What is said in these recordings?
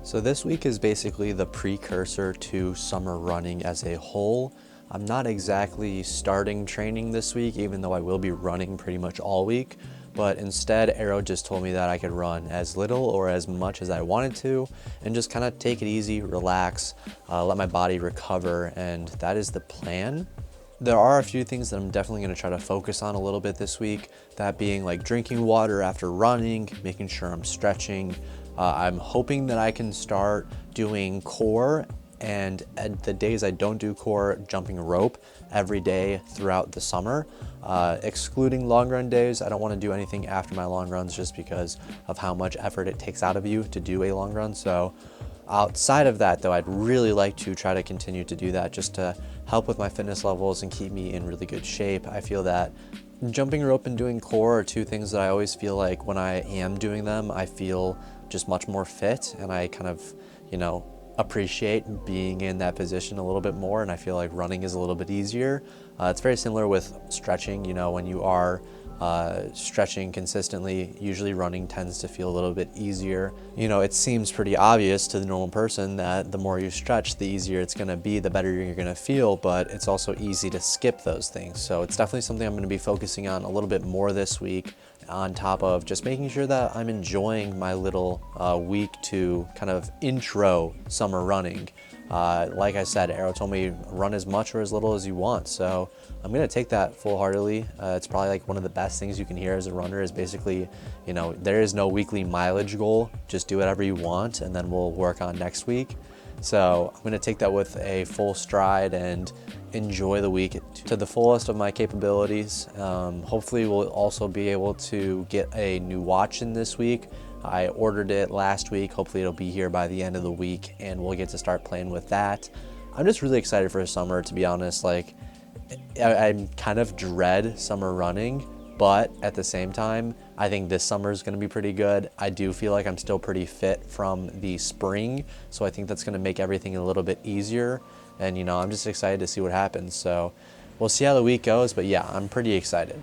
So this week is basically the precursor to summer running as a whole. I'm not exactly starting training this week, even though I will be running pretty much all week, but instead Arrow just told me that I could run as little or as much as I wanted to and just kind of take it easy, relax, let my body recover, and that is the plan. There are a few things that I'm definitely going to try to focus on a little bit this week, that being like drinking water after running, making sure I'm stretching. I'm hoping that I can start doing core, and at the days I don't do core, jumping rope every day throughout the summer. Excluding long run days, I don't want to do anything after my long runs just because of how much effort it takes out of you to do a long run. So outside of that though, I'd really like to try to continue to do that just to help with my fitness levels and keep me in really good shape. I feel that jumping rope and doing core are two things that I always feel like when I am doing them, I feel just much more fit, and I kind of, appreciate being in that position a little bit more, and I feel like running is a little bit easier. It's very similar with stretching. When you are stretching consistently, usually running tends to feel a little bit easier. It seems pretty obvious to the normal person that the more you stretch, the easier it's going to be, the better you're going to feel, but it's also easy to skip those things. So it's definitely something I'm going to be focusing on a little bit more this week, on top of just making sure that I'm enjoying my little week to kind of intro summer running. Like I said, Arrow told me run as much or as little as you want, so I'm gonna take that full-heartedly. It's probably like one of the best things you can hear as a runner is basically, there is no weekly mileage goal. Just do whatever you want, and then we'll work on next week. So I'm gonna take that with a full stride and enjoy the week to the fullest of my capabilities. Hopefully we'll also be able to get a new watch in this week. I ordered it last week. Hopefully it'll be here by the end of the week and we'll get to start playing with that. I'm just really excited for summer, to be honest. Like, I kind of dread summer running, but at the same time, I think this summer is going to be pretty good. I do feel like I'm still pretty fit from the spring, so I think that's going to make everything a little bit easier. And I'm just excited to see what happens. So we'll see how the week goes, but yeah, I'm pretty excited.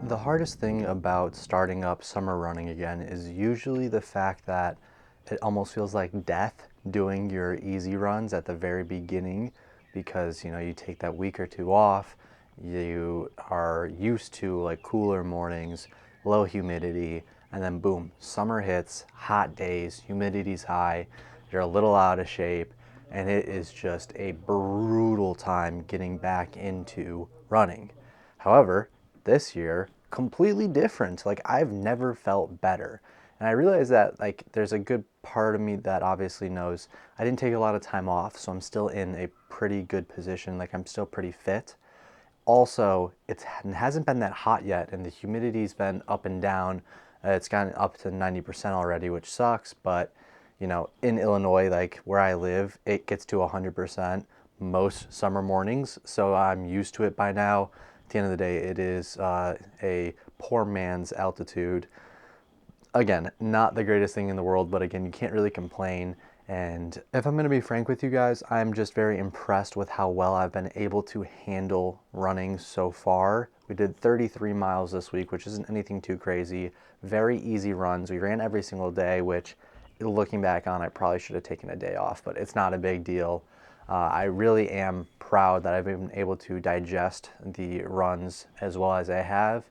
The hardest thing about starting up summer running again is usually the fact that it almost feels like death doing your easy runs at the very beginning, because you take that week or two off, you are used to like cooler mornings, low humidity, and then boom, summer hits, hot days, humidity's high, you're a little out of shape, and it is just a brutal time getting back into running. However, this year, completely different. Like, I've never felt better. And I realize that like there's a good part of me that obviously knows I didn't take a lot of time off, so I'm still in a pretty good position. Like, I'm still pretty fit. Also, it hasn't been that hot yet, and the humidity's been up and down. It's gotten up to 90% already, which sucks, but in Illinois, like where I live, it gets to 100% most summer mornings, so I'm used to it by now. At the end of the day, it is a poor man's altitude. Again, not the greatest thing in the world, but again, you can't really complain. And if I'm going to be frank with you guys, I'm just very impressed with how well I've been able to handle running so far. We did 33 miles this week, which isn't anything too crazy. Very easy runs. We ran every single day, which looking back on, I probably should have taken a day off, but it's not a big deal. I really am proud that I've been able to digest the runs as well as I have,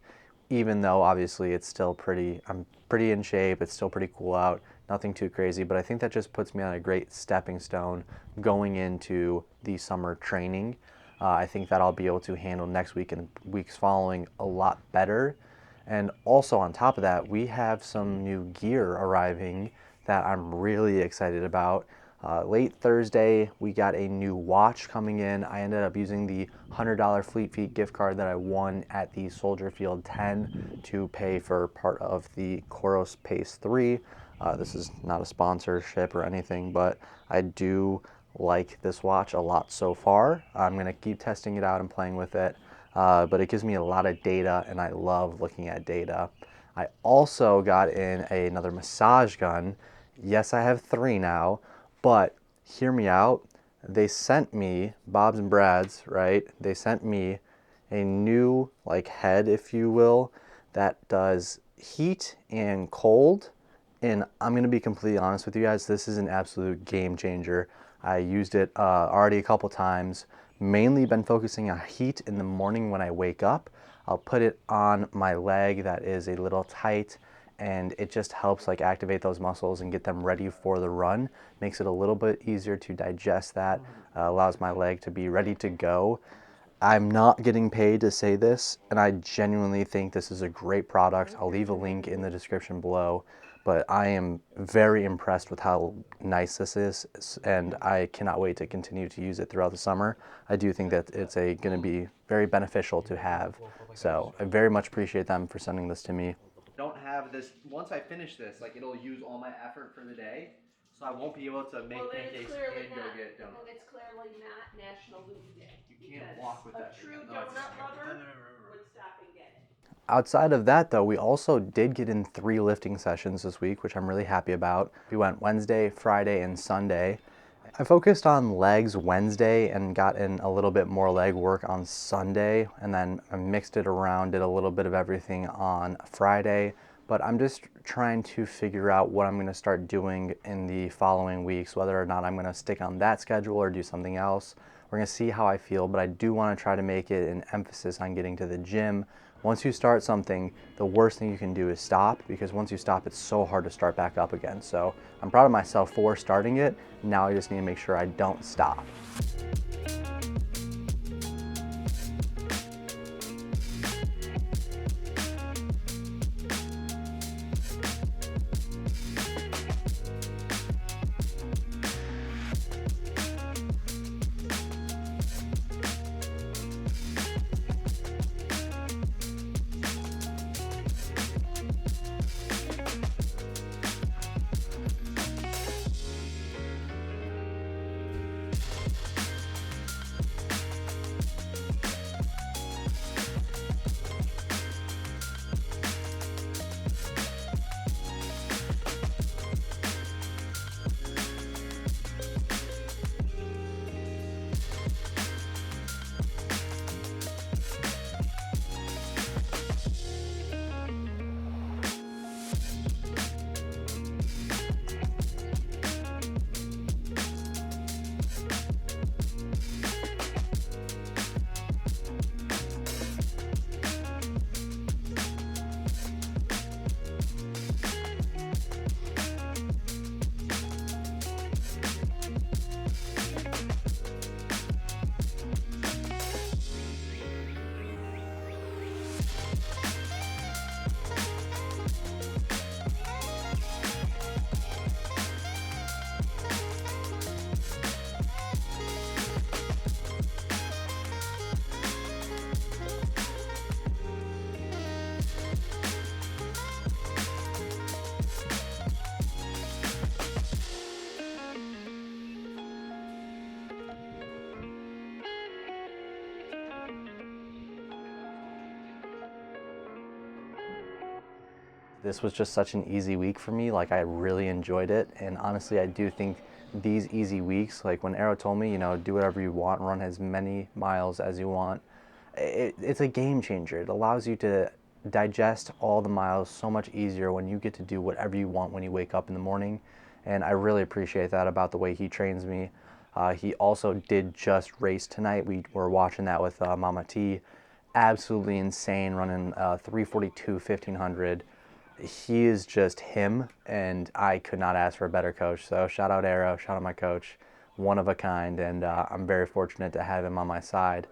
even though obviously I'm pretty in shape, it's still pretty cool out, nothing too crazy, but I think that just puts me on a great stepping stone going into the summer training. I think that I'll be able to handle next week and weeks following a lot better. And also on top of that, we have some new gear arriving that I'm really excited about. Late Thursday, we got a new watch coming in. I ended up using the $100 Fleet Feet gift card that I won at the Soldier Field 10 to pay for part of the Coros Pace 3. This is not a sponsorship or anything, but I do like this watch a lot so far. I'm going to keep testing it out and playing with it, but it gives me a lot of data, and I love looking at data. I also got in another massage gun. Yes, I have 3 now, but hear me out. They sent me, Bob's and Brad's, right? They sent me a new like head, if you will, that does heat and cold. And I'm gonna be completely honest with you guys, this is an absolute game changer. I used it already a couple times, mainly been focusing on heat in the morning when I wake up. I'll put it on my leg that is a little tight, and it just helps like activate those muscles and get them ready for the run. Makes it a little bit easier to digest that, allows my leg to be ready to go. I'm not getting paid to say this, and I genuinely think this is a great product. I'll leave a link in the description below, but I am very impressed with how nice this is, and I cannot wait to continue to use it throughout the summer. I do think that it's going to be very beneficial to have, so I very much appreciate them for sending this to me. Don't have this, once I finish this, like it'll use all my effort for the day, so I won't be able to make pancakes and go get donuts. And it's clearly not National Loogie Day. You can't walk with that A true thing. donut lover would stop and get it. Outside of that though, we also did get in 3 lifting sessions this week, which I'm really happy about. We went Wednesday, Friday, and Sunday. I focused on legs Wednesday and got in a little bit more leg work on Sunday, and then I mixed it around, did a little bit of everything on Friday. But I'm just trying to figure out what I'm going to start doing in the following weeks, whether or not I'm going to stick on that schedule or do something else. We're going to see how I feel, but I do want to try to make it an emphasis on getting to the gym. Once you start something, the worst thing you can do is stop, because once you stop, it's so hard to start back up again. So I'm proud of myself for starting it. Now I just need to make sure I don't stop. This was just such an easy week for me. Like, I really enjoyed it. And honestly, I do think these easy weeks, like when Arrow told me, do whatever you want, run as many miles as you want, it's a game changer. It allows you to digest all the miles so much easier when you get to do whatever you want when you wake up in the morning. And I really appreciate that about the way he trains me. He also did just race tonight. We were watching that with Mama T. Absolutely insane, running 3:42 1500. He is just him, and I could not ask for a better coach. So shout out Arrow, shout out my coach, one of a kind, and I'm very fortunate to have him on my side.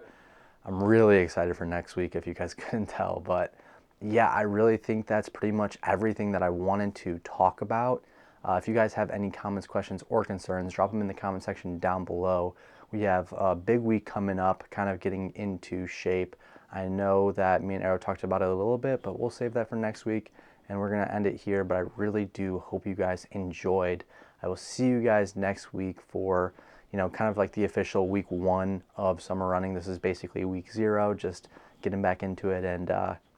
I'm really excited for next week, if you guys couldn't tell. But yeah, I really think that's pretty much everything that I wanted to talk about. If you guys have any comments, questions, or concerns, drop them in the comment section down below. We have a big week coming up, kind of getting into shape. I know that me and Arrow talked about it a little bit, but we'll save that for next week, and we're going to end it here. But I really do hope you guys enjoyed. I will see you guys next week for kind of like the official week 1 of summer running. This is basically week 0, just getting back into it. And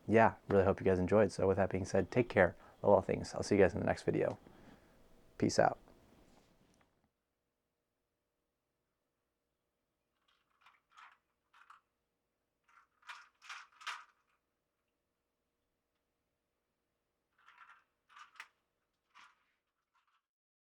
yeah, really hope you guys enjoyed. So with that being said, take care of all things. I'll see you guys in the next video. Peace out.